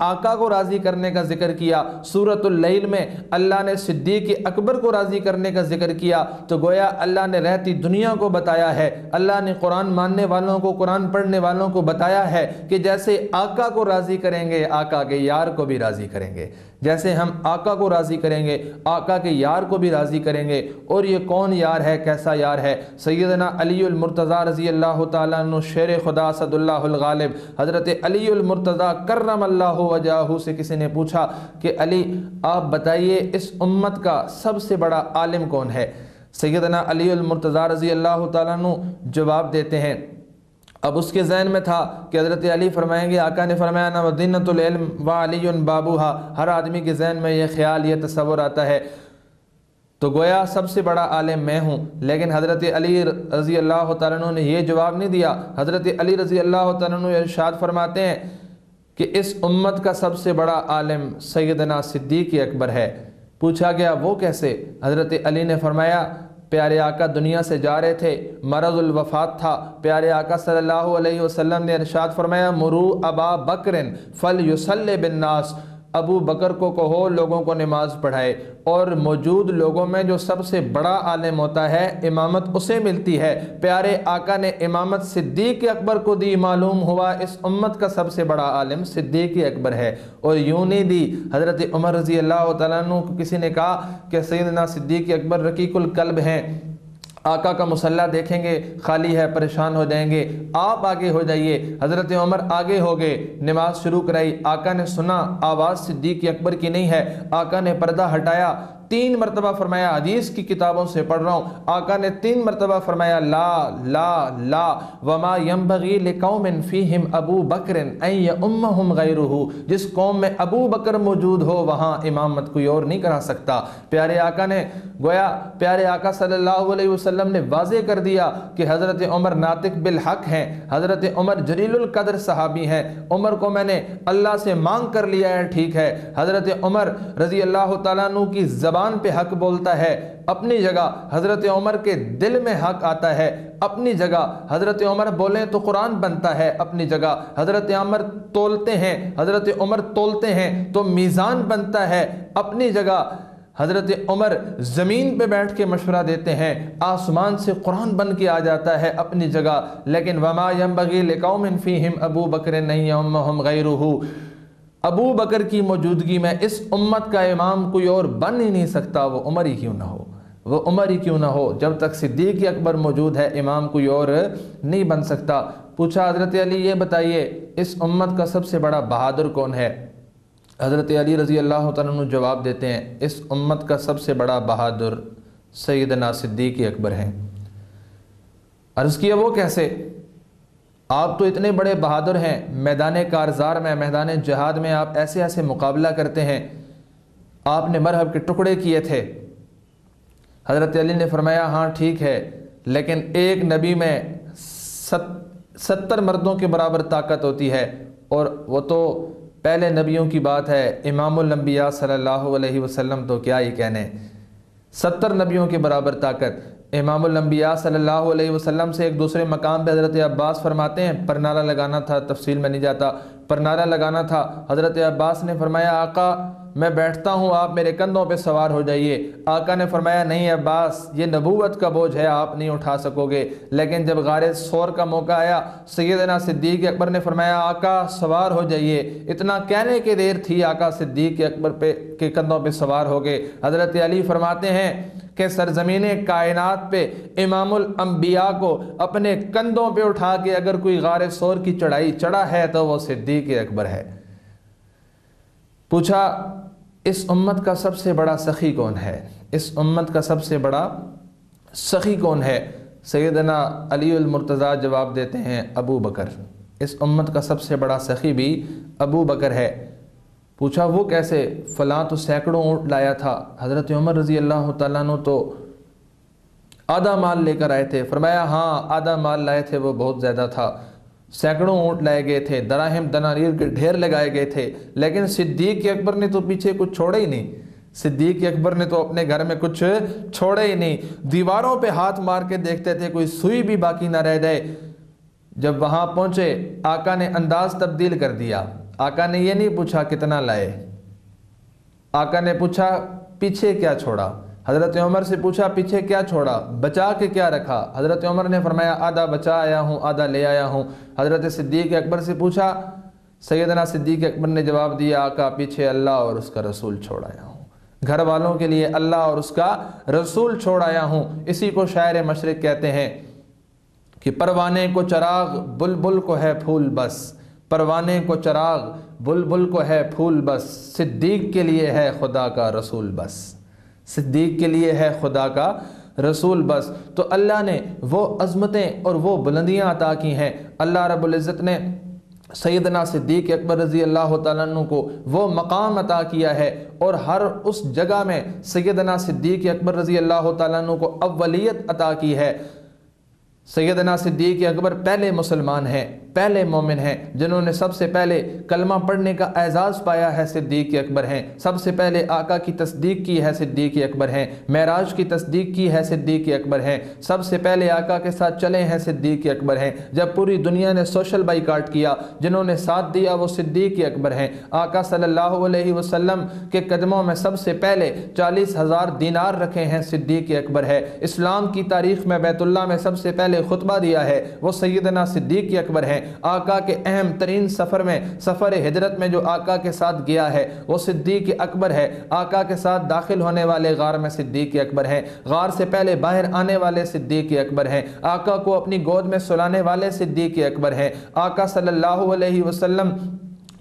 آقا کو راضی کرنے کا ذکر کیا، سورۃ اللیل میں اللہ نے صدیق اکبر کو راضی کرنے کا ذکر کیا، تو گویا اللہ نے رہتی دنیا کو بتایا ہے، اللہ نے قرآن ماننے والوں کو، قرآن پڑھنے والوں کو بتایا ہے کہ جیسے آقا کو راضی کریں گے آقا کے یار کو بھی راضی کریں گے، جیسے ہم آقا کو راضی کریں گے آقا کے یار کو بھی راضی کریں گے۔ اور یہ کون یار ہے، کیسا یار ہے؟ سیدنا علی المرتضیٰ رضی اللہ تعالیٰ عنہ، شیر خدا اسد اللہ الغالب، حضرت علی المرتضیٰ کرم اللہ وجہہ سے کسی نے پوچھا کہ علی آپ بتائیے اس امت کا سب سے بڑا عالم کون ہے؟ سیدنا علی المرتضیٰ رضی اللہ تعالیٰ عنہ جواب دیتے ہیں، اب اس کے ذہن میں تھا کہ حضرت علی فرمائیں گے، آقا نے فرمایا نا مدینۃ العلم و علی بابوہا، ہر آدمی کے ذہن میں یہ خیال، یہ تصور آتا ہے، تو گویا سب سے بڑا عالم میں ہوں۔ لیکن حضرت علی رضی اللہ تعالیٰ عنہ نے یہ جواب نہیں دیا۔ حضرت علی رضی اللہ تعالیٰ عنہ ارشاد فرماتے ہیں کہ اس امت کا سب سے بڑا عالم سیدنا صدیق اکبر ہے۔ پوچھا گیا وہ کیسے؟ حضرت علی نے فرمایا پیارے آقا دنیا سے جا رہے تھے، مرض الوفات تھا، پیارے آقا صلی اللہ علیہ وسلم نے ارشاد فرمایا مرو ابا بکر فلیصلی بالناس، ابو بکر کو کہو لوگوں کو نماز پڑھائے۔ اور موجود لوگوں میں جو سب سے بڑا عالم ہوتا ہے امامت اسے ملتی ہے، پیارے آقا نے امامت صدیق اکبر کو دی، معلوم ہوا اس امت کا سب سے بڑا عالم صدیق اکبر ہے۔ اور یوں نہیں دی، حضرت عمر رضی اللہ تعالیٰ عنہ کو کسی نے کہا کہ سیدنا صدیق اکبر رقیق القلب ہیں، آقا کا مصلی دیکھیں گے خالی ہے پریشان ہو جائیں گے، آپ آگے ہو جائیے۔ حضرت عمر آگے ہو گئے، نماز شروع کرائی، آقا نے سنا آواز صدیق اکبر کی نہیں ہے، آقا نے پردہ ہٹایا، 3 مرتبہ فرمایا، حدیث کی کتابوں سے پڑھ رہا ہوں، آقا نے 3 مرتبہ فرمایا لا لا لا وما ينبغي لقوم فيهم ابو بکر ان یؤمهم غیرہ، جس قوم میں ابو بکر موجود ہو وہاں امامت کوئی اور نہیں کرا سکتا۔ پیارے آقا نے گویا پیارے آقا صلی اللہ علیہ وسلم نے واضح کر دیا کہ حضرت عمر ناطق بالحق ہیں، حضرت عمر جلیل القدر صحابی ہیں، عمر کو میں نے اللہ سے مانگ کر لیا ہے، ٹھیک ہے۔ حضرت عمر رضی اللہ تعالیٰ عنہ کی زبان پہ حق بولتا ہے، اپنی جگہ حضرت عمر کے دل میں حق آتا ہے، اپنی جگہ حضرت عمر بولیں تو قرآن بنتا ہے، اپنی جگہ حضرت عمر تولتے ہیں، حضرت عمر تولتے ہیں تو میزان بنتا ہے، اپنی جگہ حضرت عمر زمین پہ بیٹھ کے مشورہ دیتے ہیں، آسمان سے قرآن بن کے آ جاتا ہے، اپنی جگہ۔ لیکن وما ينبغي لقوم فيهم ابو بکر ان یؤمهم غیرہ، ابو بکر کی موجودگی میں اس امت کا امام کوئی اور بن ہی نہیں سکتا، وہ عمر ہی کیوں نہ ہو، وہ عمر ہی کیوں نہ ہو، جب تک صدیق اکبر موجود ہے امام کوئی اور نہیں بن سکتا۔ پوچھا حضرت علی یہ بتائیے اس امت کا سب سے بڑا بہادر کون ہے؟ حضرت علی رضی اللہ تعالیٰ عنہ جواب دیتے ہیں اس امت کا سب سے بڑا بہادر سیدنا صدیق اکبر ہیں۔ عرض کیا وہ کیسے؟ آپ تو اتنے بڑے بہادر ہیں، میدان کارزار میں، میدان جہاد میں آپ ایسے ایسے مقابلہ کرتے ہیں، آپ نے مرہب کے ٹکڑے کیے تھے۔ حضرت علی نے فرمایا ہاں ٹھیک ہے، لیکن ایک نبی میں 70 مردوں کے برابر طاقت ہوتی ہے، اور وہ تو پہلے نبیوں کی بات ہے، امام الانبیاء صلی اللہ علیہ وسلم تو کیا ہی کہنے، 70 نبیوں کے برابر طاقت۔ امام الانبیاء صلی اللہ علیہ وسلم سے ایک دوسرے مقام پہ حضرت عباس فرماتے ہیں پرنارہ لگانا تھا، تفصیل میں نہیں جاتا، پرنارہ لگانا تھا، حضرت عباس نے فرمایا آقا میں بیٹھتا ہوں آپ میرے کندھوں پہ سوار ہو جائیے۔ آقا نے فرمایا نہیں عباس یہ نبوت کا بوجھ ہے، آپ نہیں اٹھا سکو گے۔ لیکن جب غار ثور کا موقع آیا سیدنا صدیق اکبر نے فرمایا آقا سوار ہو جائیے، اتنا کہنے کی دیر تھی آقا صدیق اکبر کے کندھوں پہ سوار ہو گئے۔ حضرت علی فرماتے ہیں کہ سرزمین کائنات پہ امام الانبیاء کو اپنے کندھوں پہ اٹھا کے اگر کوئی غار ثور کی چڑھائی چڑھا ہے تو وہ صدیق اکبر ہے۔ پوچھا اس امت کا سب سے بڑا سخی کون ہے؟ اس امت کا سب سے بڑا سخی کون ہے؟ سیدنا علی المرتضیٰ جواب دیتے ہیں ابو بکر، اس امت کا سب سے بڑا سخی بھی ابو بکر ہے۔ پوچھا وہ کیسے؟ فلاں تو سینکڑوں اونٹ لایا تھا، حضرت عمر رضی اللہ تعالیٰ عنہ تو آدھا مال لے کر آئے تھے۔ فرمایا ہاں آدھا مال لائے تھے وہ بہت زیادہ تھا، سینکڑوں اونٹ لائے گئے تھے، دراہم دنانیر کے ڈھیر لگائے گئے تھے، لیکن صدیق اکبر نے تو پیچھے کچھ چھوڑا ہی نہیں، صدیق اکبر نے تو اپنے گھر میں کچھ چھوڑا ہی نہیں، دیواروں پہ ہاتھ مار کے دیکھتے تھے کوئی سوئی بھی باقی نہ رہ جائے۔ جب وہاں پہنچے آقا نے انداز تبدیل کر دیا، آقا نے یہ نہیں پوچھا کتنا لائے، آقا نے پوچھا پیچھے کیا چھوڑا۔ حضرت عمر سے پوچھا پیچھے کیا چھوڑا، بچا کے کیا رکھا؟ حضرت عمر نے فرمایا آدھا بچا آیا ہوں، آدھا لے آیا ہوں۔ حضرت صدیق اکبر سے پوچھا، سیدنا صدیق اکبر نے جواب دیا آقا پیچھے اللہ اور اس کا رسول چھوڑ آیا ہوں، گھر والوں کے لیے اللہ اور اس کا رسول چھوڑ آیا ہوں۔ اسی کو شاعر مشرق کہتے ہیں کہ پروانے کو چراغ بلبل کو ہے پھول بس، پروانے کو چراغ بلبل کو ہے پھول بس، صدیق کے لیے ہے خدا کا رسول بس، صدیق کے لیے ہے خدا کا رسول بس۔ تو اللہ نے وہ عظمتیں اور وہ بلندیاں عطا کی ہیں۔ اللہ رب العزت نے سیدنا صدیق اکبر رضی اللہ تعالیٰ عنہ کو وہ مقام عطا کیا ہے، اور ہر اس جگہ میں سیدنا صدیق اکبر رضی اللہ تعالیٰ عنہ کو اولیت عطا کی ہے۔ سیدنا صدیق اکبر پہلے مسلمان ہیں، پہلے مومن ہیں، جنہوں نے سب سے پہلے کلمہ پڑھنے کا اعزاز پایا ہے، صدیق اکبر ہیں۔ سب سے پہلے آقا کی تصدیق کی ہے، صدیق اکبر ہیں۔ معراج کی تصدیق کی ہے، صدیق اکبر ہیں۔ سب سے پہلے آقا کے ساتھ چلے ہیں، صدیق اکبر ہیں۔ جب پوری دنیا نے سوشل بائیکاٹ کیا، جنہوں نے ساتھ دیا وہ صدیق اکبر ہیں۔ آقا صلی اللہ علیہ وسلم کے قدموں میں سب سے پہلے 40,000 دینار رکھے ہیں، صدیق اکبر ہے۔ اسلام کی تاریخ میں بیت اللہ میں سب سے پہلے خطبہ دیا ہے وہ سیدنا صدیق اکبر ہیں۔ آقا کے اہم ترین سفر میں، سفر ہجرت میں جو آقا کے ساتھ گیا ہے وہ صدیق اکبر ہے۔ آقا کے ساتھ داخل ہونے والے غار میں صدیق اکبر ہیں، غار سے پہلے باہر آنے والے صدیق اکبر ہیں، آقا کو اپنی گود میں سلانے والے صدیق اکبر ہیں، آقا صلی اللہ علیہ وسلم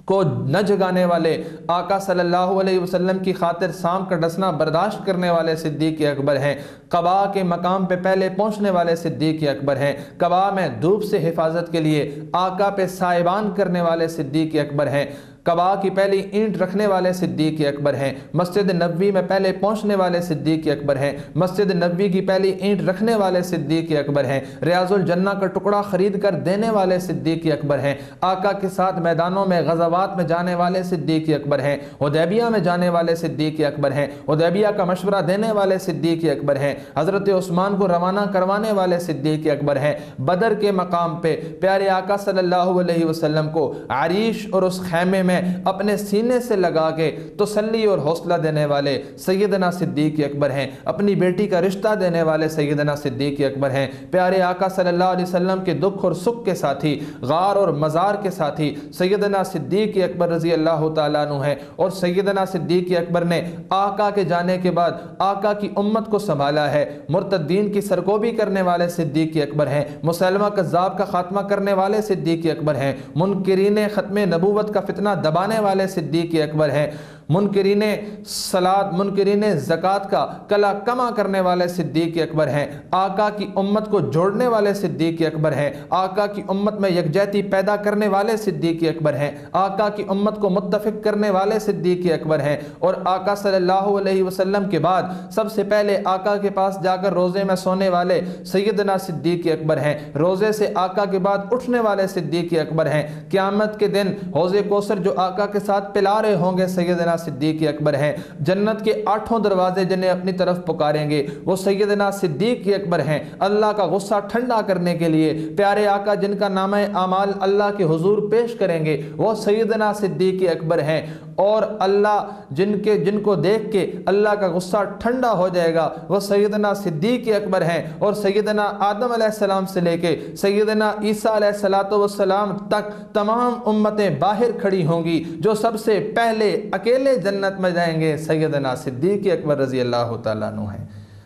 کو نہ جگانے والے، آقا صلی اللہ علیہ وسلم کی خاطر سام کا ڈسنا برداشت کرنے والے صدیق اکبر ہیں، قباء کے مقام پہ پہلے پہنچنے والے صدیق اکبر ہیں، قباء میں دھوپ سے حفاظت کے لیے آقا پہ سائبان کرنے والے صدیق اکبر ہیں، قباء کی پہلی اینٹ رکھنے والے صدیق اکبر ہیں، مسجد نبوی میں پہلے پہنچنے والے صدیق اکبر ہیں، مسجد نبوی کی پہلی اینٹ رکھنے والے صدیق اکبر ہیں، ریاض الجنہ کا ٹکڑا خرید کر دینے والے صدیق اکبر ہیں، آقا کے ساتھ میدانوں میں غزوات میں جانے والے صدیق اکبر ہیں، حدیبیہ میں جانے والے صدیق اکبر ہیں، حدیبیہ کا مشورہ دینے والے صدیق اکبر ہیں، حضرت عثمان کو روانہ کروانے والے صدیق اکبر ہیں، بدر کے مقام پہ پیارے آقا صلی اللہ علیہ وسلم کو عریش اور اس خیمے میں اپنے سینے سے لگا کے تسلی اور حوصلہ دینے والے سیدنا صدیق اکبر ہیں، اپنی بیٹی کا رشتہ دینے والے سیدنا صدیق اکبر ہیں، پیارے آقا صلی اللہ علیہ وسلم کے دکھ اور سکھ کے ساتھی، غار اور مزار کے ساتھی سیدنا صدیق اکبر رضی اللہ تعالیٰ عنہ ہیں، اور سیدنا صدیق اکبر نے آقا کے جانے کے بعد آقا کی امت کو سنبھالا ہے، مرتدین کی سرکوبی کرنے والے صدیق اکبر ہیں، مسلمہ کذاب کا خاتمہ کرنے والے صدیق اکبر ہیں، منکرین ختم نبوت کا فتنہ دبانے والے صدیق اکبر ہیں، منکرین صلاۃ، منکرین زکوٰۃ کا کلا کما کرنے والے صدیق اکبر ہیں، آقا کی امت کو جوڑنے والے صدیق اکبر ہیں، آقا کی امت میں یکجہتی پیدا کرنے والے صدیق اکبر ہیں، آقا کی امت کو متفق کرنے والے صدیق اکبر ہیں، اور آقا صلی اللہ علیہ وسلم کے بعد سب سے پہلے آقا کے پاس جا کر روزے میں سونے والے سیدنا صدیق اکبر ہیں، روزے سے آقا کے بعد اٹھنے والے صدیق اکبر ہیں، قیامت کے دن حوض کوثر جو آقا کے ساتھ پلا رہے ہوں گے سیدنا صدیق اکبر ہیں، جنت کے 8 دروازے جنہیں اپنی طرف پکاریں گے وہ سیدنا صدیق اکبر ہیں، اللہ کا غصہ ٹھنڈا کرنے کے لیے پیارے آقا جن کا نامہ اعمال اللہ کے حضور پیش کریں گے وہ سیدنا صدیق اکبر ہیں، اور اللہ جن کو دیکھ کے اللہ کا غصہ ٹھنڈا ہو جائے گا وہ سیدنا صدیق اکبر ہیں، اور سیدنا آدم علیہ السلام سے لے کے سیدنا عیسیٰ علیہ السلام تک تمام امتیں باہر کھڑی ہوں گی، جو سب سے پہلے اکیلے جنت میں جائیں گے سیدنا صدیق اکبر رضی اللہ تعالیٰ عنہ ہیں،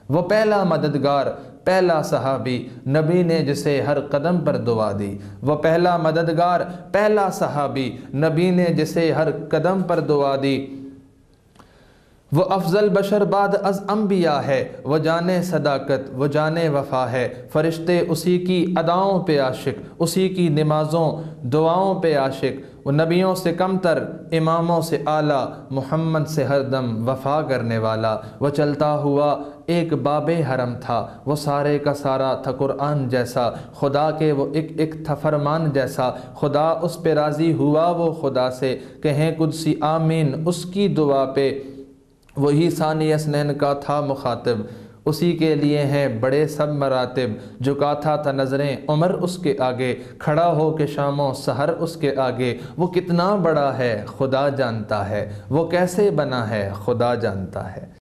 وہ پہلا مددگار، پہلا صحابی، نبی نے جسے ہر قدم پر دعا دی، وہ پہلا مددگار، پہلا صحابی، نبی نے جسے ہر قدم پر دعا دی، وہ افضل بشر بعد از انبیاء ہے، وہ جانے صداقت، وہ جانے وفا ہے، فرشتے اسی کی اداؤں پہ عاشق، اسی کی نمازوں دعاؤں پہ عاشق، وہ نبیوں سے کم تر، اماموں سے اعلیٰ، محمد سے ہر دم وفا کرنے والا، وہ چلتا ہوا ایک باب حرم تھا، وہ سارے کا سارا تھا قرآن جیسا، خدا کے وہ ایک تھا فرمان جیسا، خدا اس پہ راضی ہوا وہ خدا سے، کہیں قدسی آمین اس کی دعا پہ، وہی ثانی اسنین کا تھا مخاطب، اسی کے لیے ہیں بڑے سب مراتب، جھکاتا تھا نظریں عمر اس کے آگے، کھڑا ہو کے شام و سحر اس کے آگے۔ وہ کتنا بڑا ہے خدا جانتا ہے، وہ کیسے بنا ہے خدا جانتا ہے۔